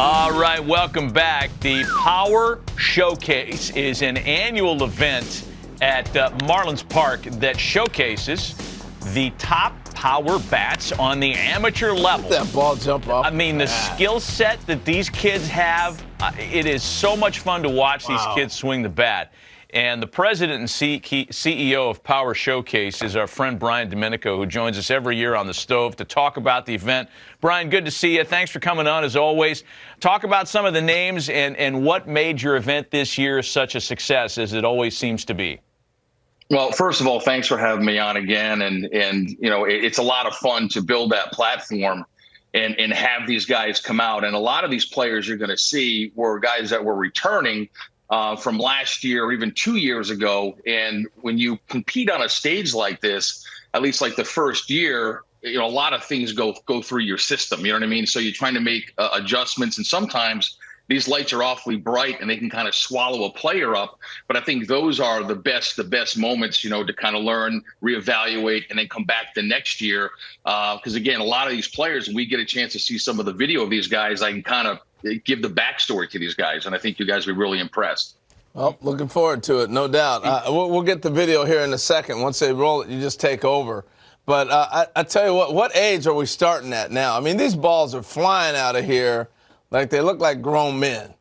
All right, welcome back. The Power Showcase is an annual event at Marlins Park that showcases the top power bats on the amateur level. That ball jump off. I mean, the skill set that these kids have, it is so much fun to watch these kids swing the bat. And the president and CEO of Power Showcase is our friend Brian Domenico, who joins us every year on the stove to talk about the event. Brian, good to see you. Thanks for coming on, as always. Talk about some of the names and what made your event this year such a success, as it always seems to be. Well, first of all, thanks for having me on again. And you know, it's a lot of fun to build that platform and have these guys come out. And a lot of these players you're going to see were guys that were returning from last year or even 2 years ago. And when you compete on a stage like this, at least like the first year, you know, a lot of things go through your system. You know what I mean? So you're trying to make adjustments, and sometimes these lights are awfully bright and they can kind of swallow a player up. But I think those are the best moments, you know, to kind of learn, reevaluate, and then come back the next year. Because again, a lot of these players, when we get a chance to see some of the video of these guys, I can kind of give the backstory to these guys, and I think you guys will be really impressed. Well, looking forward to it, no doubt. We'll get the video here in a second. Once they roll it, you just take over. But I tell you what age are we starting at now? I mean, these balls are flying out of here like they look like grown men.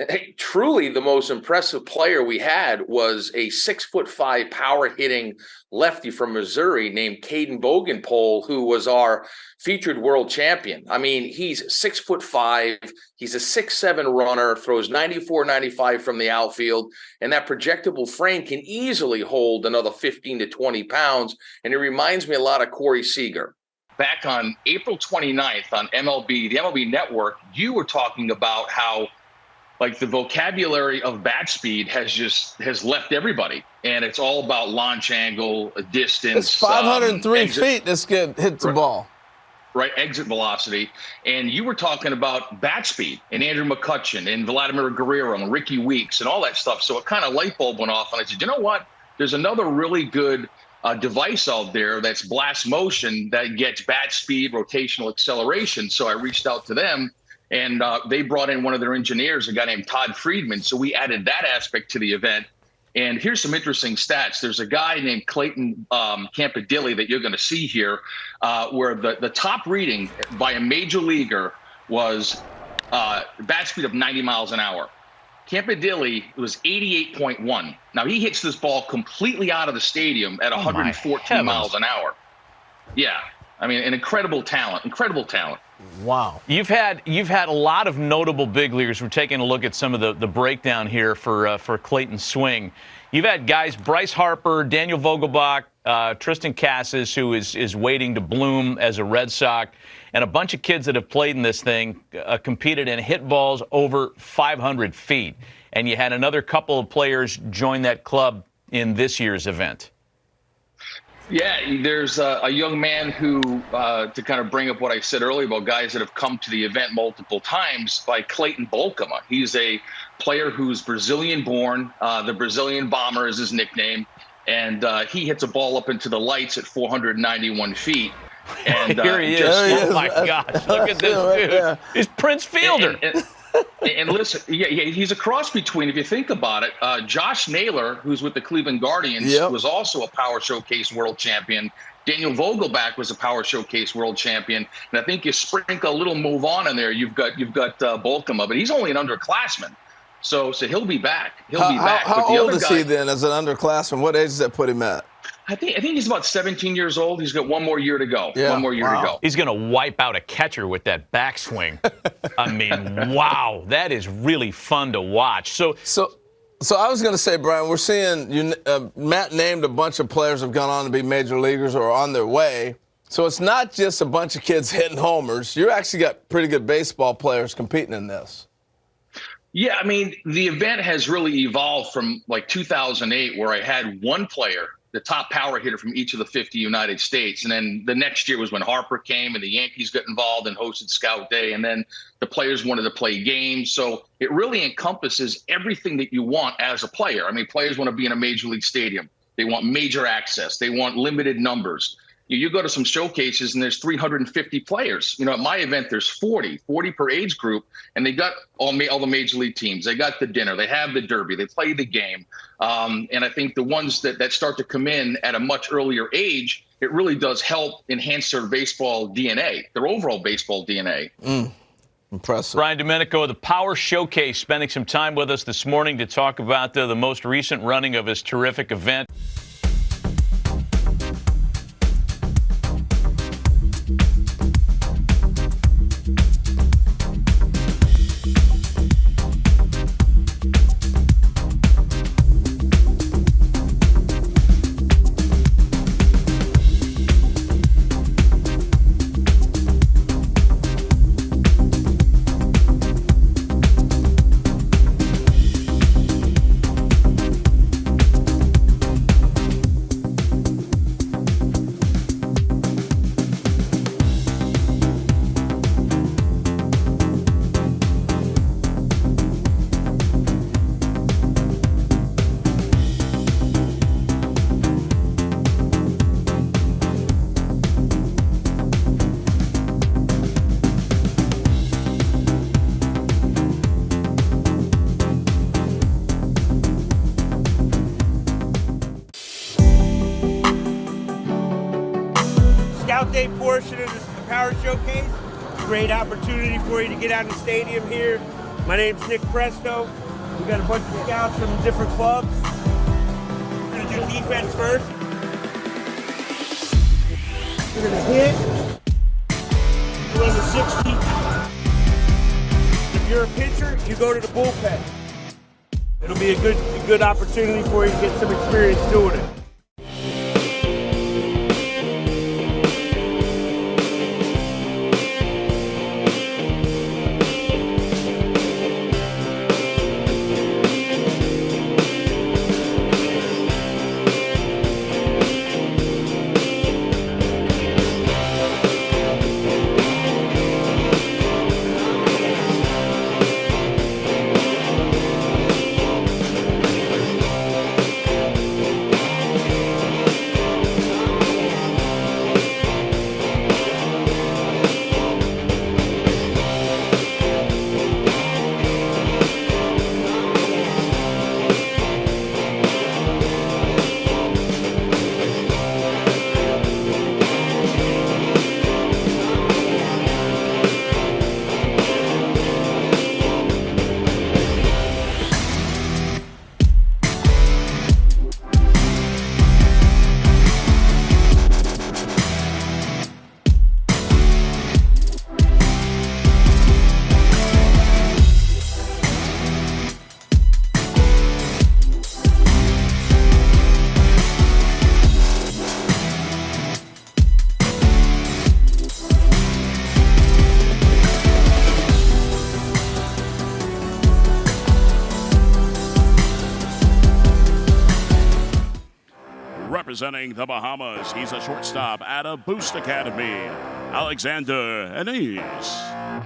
Hey, truly the most impressive player we had was a 6'5" power hitting lefty from Missouri named Caden Bogenpole, who was our featured world champion. I mean, he's 6'5", he's a 6'7" runner, throws 94, 95 from the outfield, and that projectable frame can easily hold another 15 to 20 pounds. And it reminds me a lot of Corey Seager. Back on April 29th on the MLB Network, you were talking about how like the vocabulary of bat speed has left everybody, and it's all about launch angle, distance. It's 503 feet. This kid hits the ball. Right, exit velocity. And you were talking about bat speed and Andrew McCutchen and Vladimir Guerrero and Ricky Weeks and all that stuff. So it kind of light bulb went off, and I said, you know what? There's another really good device out there that's blast motion that gets bat speed, rotational acceleration. So I reached out to them. And they brought in one of their engineers, a guy named Todd Friedman. So we added that aspect to the event. And here's some interesting stats. There's a guy named Clayton Campadilli that you're going to see here, where the top reading by a major leaguer was bat speed of 90 miles an hour. Campadilli was 88.1. Now, he hits this ball completely out of the stadium at 114 miles an hour. Yeah. I mean, an incredible talent. Wow. You've had a lot of notable big leaguers. We're taking a look at some of the breakdown here for Clayton's swing. You've had guys, Bryce Harper, Daniel Vogelbach, Tristan Casas, who is waiting to bloom as a Red Sox, and a bunch of kids that have played in this thing, competed and hit balls over 500 feet. And you had another couple of players join that club in this year's event. Yeah, there's a young man who, to kind of bring up what I said earlier about guys that have come to the event multiple times, by Clayton Bolkema. He's a player who's Brazilian-born. The Brazilian Bomber is his nickname. And he hits a ball up into the lights at 491 feet. And here he is. Oh, my gosh. Look at this dude. He's Prince Fielder. And listen, he's a cross between, if you think about it, Josh Naylor, who's with the Cleveland Guardians, was also a Power Showcase world champion. Daniel Vogelbach was a Power Showcase world champion. And I think you sprinkle a little move on in there, you've got Bolkema, but he's only an underclassman. So he'll be back. He'll be back. How old is he then as an underclassman? What age does that put him at? I think he's about 17 years old. He's got one more year to go. Yeah. One more year to go. He's going to wipe out a catcher with that backswing. I mean, wow, that is really fun to watch. So I was going to say, Brian, we're seeing Matt named a bunch of players have gone on to be major leaguers or are on their way. So it's not just a bunch of kids hitting homers. You actually got pretty good baseball players competing in this. Yeah, I mean, the event has really evolved from like 2008, where I had one player, the top power hitter from each of the 50 United States. And then the next year was when Harper came and the Yankees got involved and hosted Scout Day. And then the players wanted to play games. So it really encompasses everything that you want as a player. I mean, players want to be in a major league stadium. They want major access. They want limited numbers. You go to some showcases and there's 350 players. At my event, there's 40 per age group, and they got all the major league teams. They got the dinner, they have the derby, they play the game. And I think the ones that start to come in at a much earlier age, it really does help enhance their baseball DNA, their overall baseball DNA. Impressive. Brian Domenico of the Power Showcase spending some time with us this morning to talk about the most recent running of his terrific event. Scout Day portion of this, the Power Showcase. Great opportunity for you to get out in the stadium here. My name's Nick Presto. We got a bunch of scouts from different clubs. We're gonna do defense first. We're gonna hit. Run the 60. If you're a pitcher, you go to the bullpen. It'll be a good opportunity for you to get some experience doing it. Representing the Bahamas, he's a shortstop at a Boost Academy, Alexander Eneas.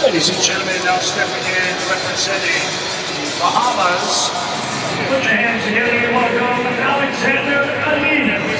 Ladies and gentlemen, now stepping in, representing the Bahamas. Put your hands together and welcome Alexander Eneas.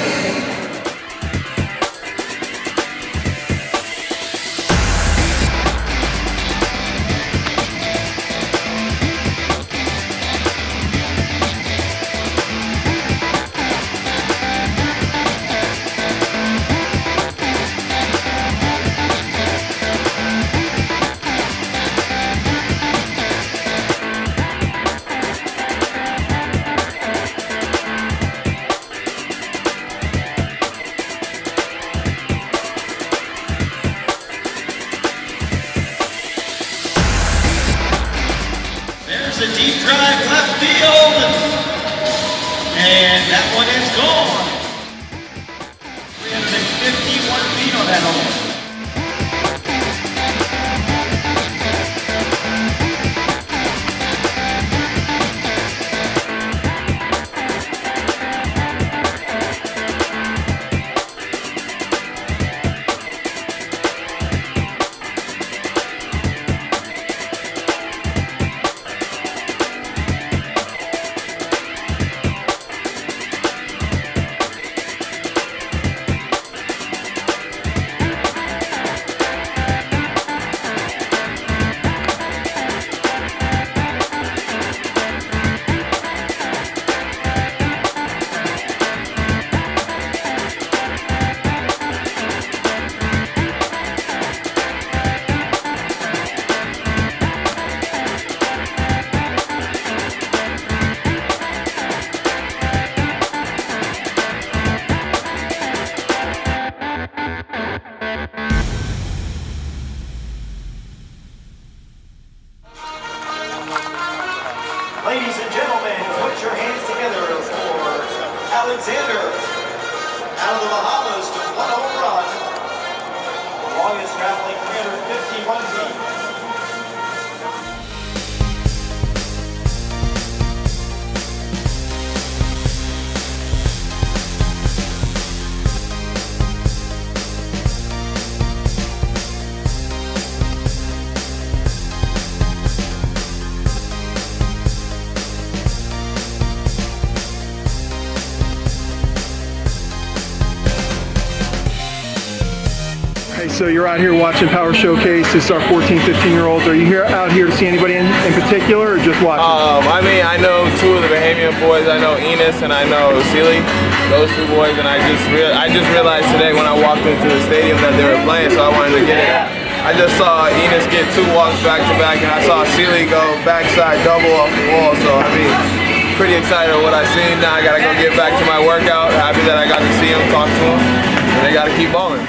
men only. Ladies and gentlemen, put your hands together for Alexander out of the Bahamas with 1 home run. The longest traveling 351 feet. So you're out here watching Power Showcase. This is our 14, 15-year-olds. Are you out here to see anybody in particular, or just watching? I mean, I know 2 of the Bahamian boys. I know Eneas and I know Sealy. Those 2 boys, and I just realized today when I walked into the stadium that they were playing, so I wanted to get in. I just saw Eneas get 2 walks back to back, and I saw Sealy go backside double off the wall. So I mean, pretty excited with what I seen. Now I gotta go get back to my workout. Happy that I got to see him, talk to him, and they gotta keep balling.